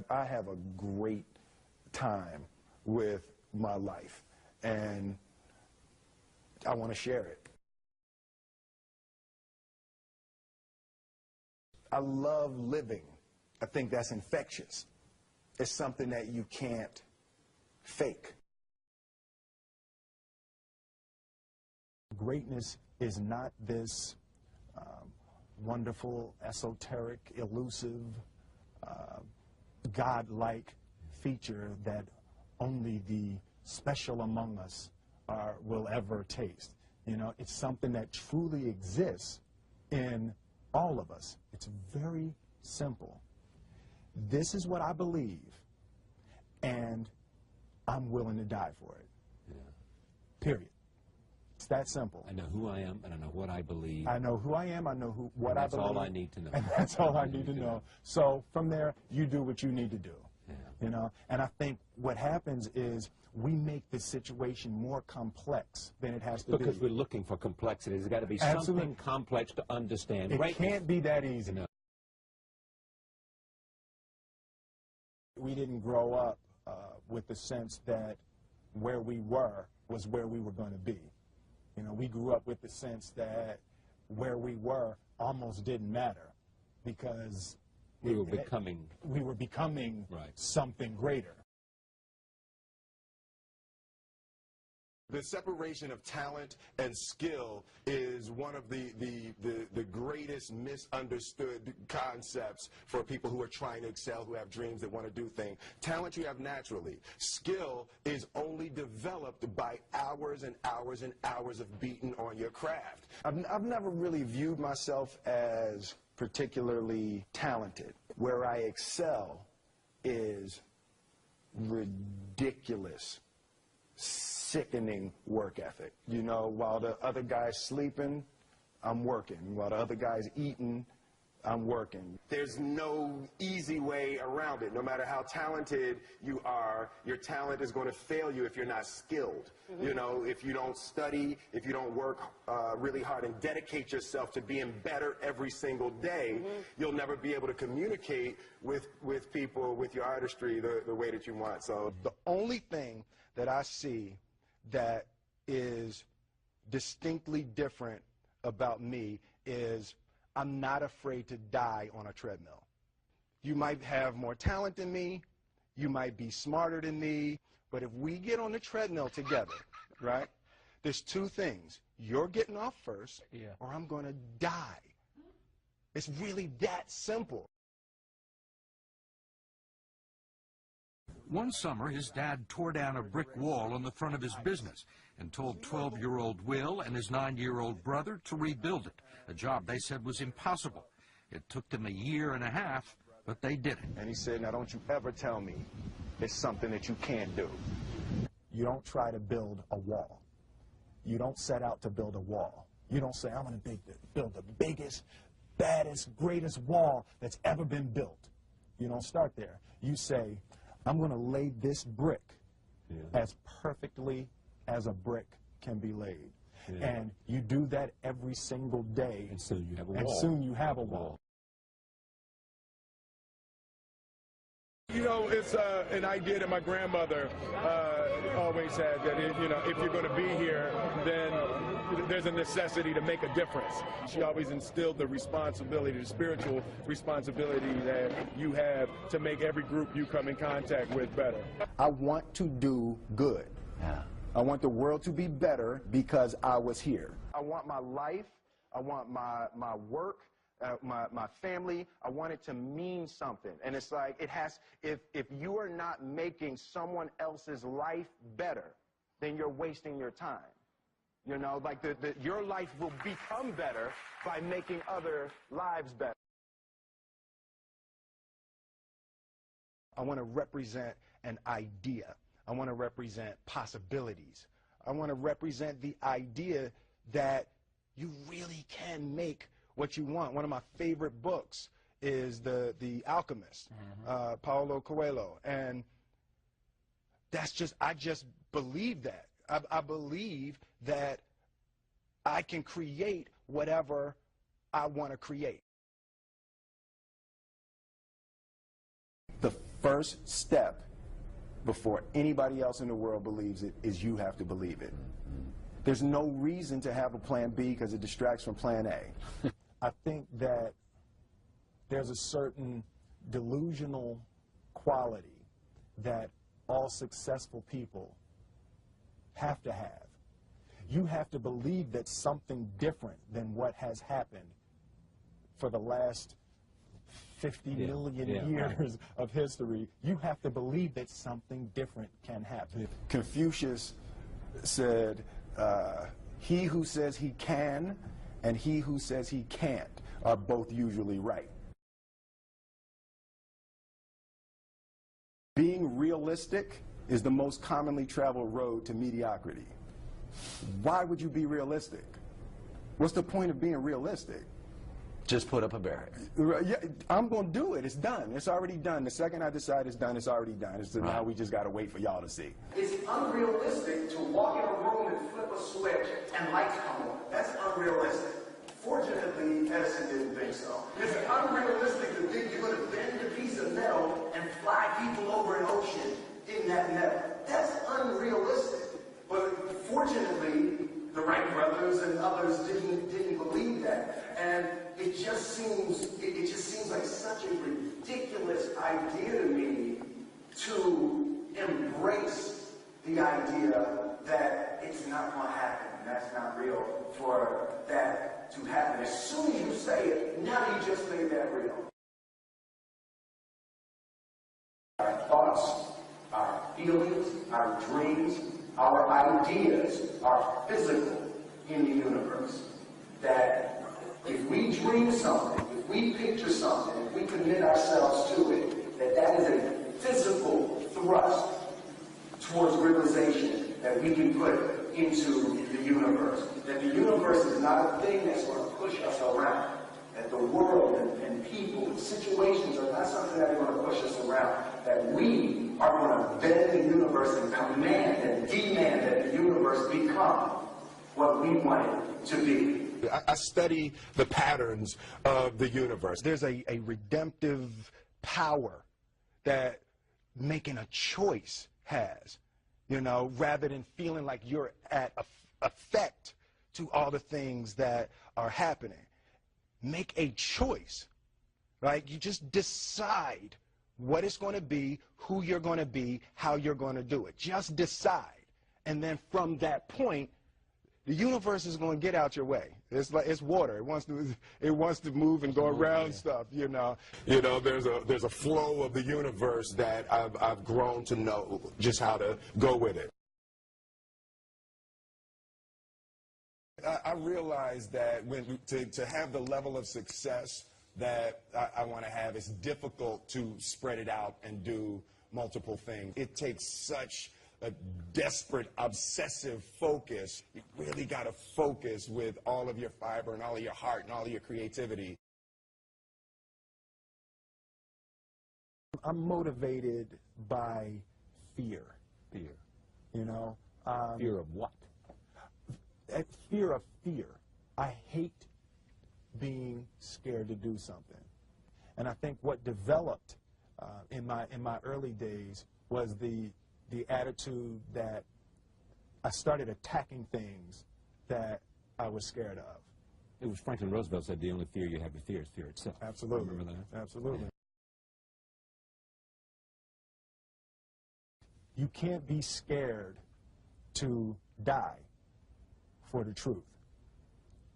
I have a great time with my life, and I want to share it. I love living. I think that's infectious. It's something that you can't fake. Greatness is not this wonderful, esoteric, elusive, God-like feature that only the special among us will ever taste. You know, it's something that truly exists in all of us. It's very simple. This is what I believe, and I'm willing to die for it. Yeah. Period. It's that simple. I know who I am, and I know what I believe. I know who I am, I know what I believe. That's all I need to know. And that's all I need to know. So from there, you do what you need to do. Yeah. You know, and I think what happens is we make this situation more complex than it has to be. Because we're looking for complexity. There's got to be something complex to understand. It can't be that easy. No. We didn't grow up with the sense that where we were was where we were going to be. You know, we grew up with the sense that where we were almost didn't matter because we were becoming right. Something greater. The separation of talent and skill is one of the greatest misunderstood concepts for people who are trying to excel, who have dreams, that want to do things. Talent you have naturally. Skill is only developed by hours and hours and hours of beating on your craft. I've never really viewed myself as particularly talented. Where I excel is ridiculous, sickening work ethic. You know, while the other guy's sleeping, I'm working. While the other guy's eating, I'm working. There's no easy way around it. No matter how talented you are, your talent is going to fail you if you're not skilled. Mm-hmm. You know, if you don't study, if you don't work really hard and dedicate yourself to being better every single day, mm-hmm. you'll never be able to communicate with people, with your artistry, the way that you want. So the only thing that I see that is distinctly different about me is I'm not afraid to die on a treadmill. You might have more talent than me, you might be smarter than me, but if we get on the treadmill together, right, there's two things. You're getting off first, or I'm going to die. It's really that simple. One summer, his dad tore down a brick wall on the front of his business and told 12-year-old Will and his 9-year-old brother to rebuild it, a job they said was impossible. It took them a year and a half, but they did it. And he said, now don't you ever tell me it's something that you can't do. You don't try to build a wall. You don't set out to build a wall. You don't say, I'm going to build the biggest, baddest, greatest wall that's ever been built. You don't start there. You say, I'm going to lay this brick as perfectly as a brick can be laid. Yeah. And you do that every single day. And soon you have a wall. And soon you have a wall. You know, it's an idea that my grandmother always had, that if you're going to be here, then there's a necessity to make a difference. She always instilled the responsibility, the spiritual responsibility that you have to make every group you come in contact with better. I want to do good. Yeah. I want the world to be better because I was here. I want my life, I want my work, my family, I want it to mean something. And it's like, it has, if you are not making someone else's life better, then you're wasting your time. You know, like your life will become better by making other lives better. I want to represent an idea. I want to represent possibilities. I want to represent the idea that you really can make what you want. One of my favorite books is The Alchemist, Paulo Coelho, and I just believe that. I believe that I can create whatever I want to create. The first step before anybody else in the world believes it is you have to believe it. There's no reason to have a plan B because it distracts from plan A. I think that there's a certain delusional quality that all successful people have to have. You have to believe that something different than what has happened for the last 50 million years of history. You have to believe that something different can happen. Confucius said, he who says he can and he who says he can't are both usually right. Being realistic is the most commonly traveled road to mediocrity. Why would you be realistic? What's the point of being realistic? Just put up a barrier. Yeah, I'm going to do it. It's done. It's already done. The second I decide it's done, it's already done. So now we just got to wait for y'all to see. It's unrealistic to walk in a room and flip a switch and lights come on. That's unrealistic. Fortunately, Edison didn't think so. It's unrealistic to think you're going to bend a piece of metal and fly people over an ocean in that metal. That's unrealistic. But fortunately, the Wright brothers and others didn't believe that. And it just seems like such a ridiculous idea to me to embrace the idea that it's not going to happen. That's not real for that to happen. As soon as you say it, now you just made that real. Our thoughts, our feelings, our dreams, our ideas are physical in the universe. That if we dream something, if we picture something, if we commit ourselves to it, that is a physical thrust towards realization that we can put into the universe. That the universe is not a thing that's going to push us around. That the world and people and situations are not something that are going to push us around. That we are going to bend the universe and command and demand that the universe become what we want it to be. I study the patterns of the universe. There's a redemptive power that making a choice has, you know, rather than feeling like you're at effect to all the things that are happening. Make a choice, right? You just decide what it's going to be, who you're going to be, how you're going to do it. Just decide. And then from that point, the universe is going to get out your way. It's like it's water. It wants to move and go around stuff, you know. You know, there's a flow of the universe that I've grown to know just how to go with it. I realize that to have the level of success that I want to have, it's difficult to spread it out and do multiple things. It takes such a desperate, obsessive focus. You really got to focus with all of your fiber and all of your heart and all of your creativity. I'm motivated by fear. Fear. You know? Fear of what? Fear of fear. I hate being scared to do something. And I think what developed in my early days was the attitude that I started attacking things that I was scared of. It was Franklin Roosevelt said the only fear you have to fear is fear itself. Absolutely. Remember that? Absolutely. You can't be scared to die for the truth.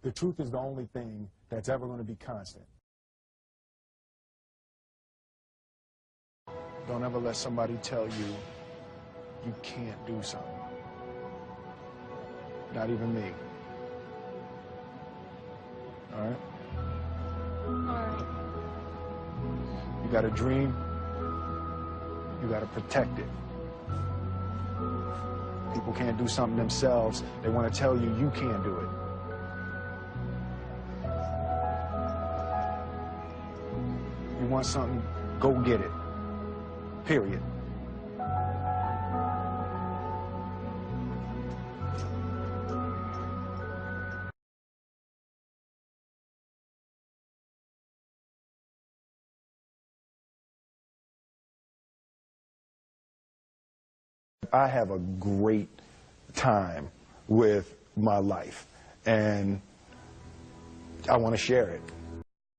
The truth is the only thing that's ever going to be constant. Don't ever let somebody tell you you can't do something. Not even me. All right? All right. You got a dream, you got to protect it. People can't do something themselves. They want to tell you you can't do it. You want something, go get it. Period. I have a great time with my life, and I want to share it.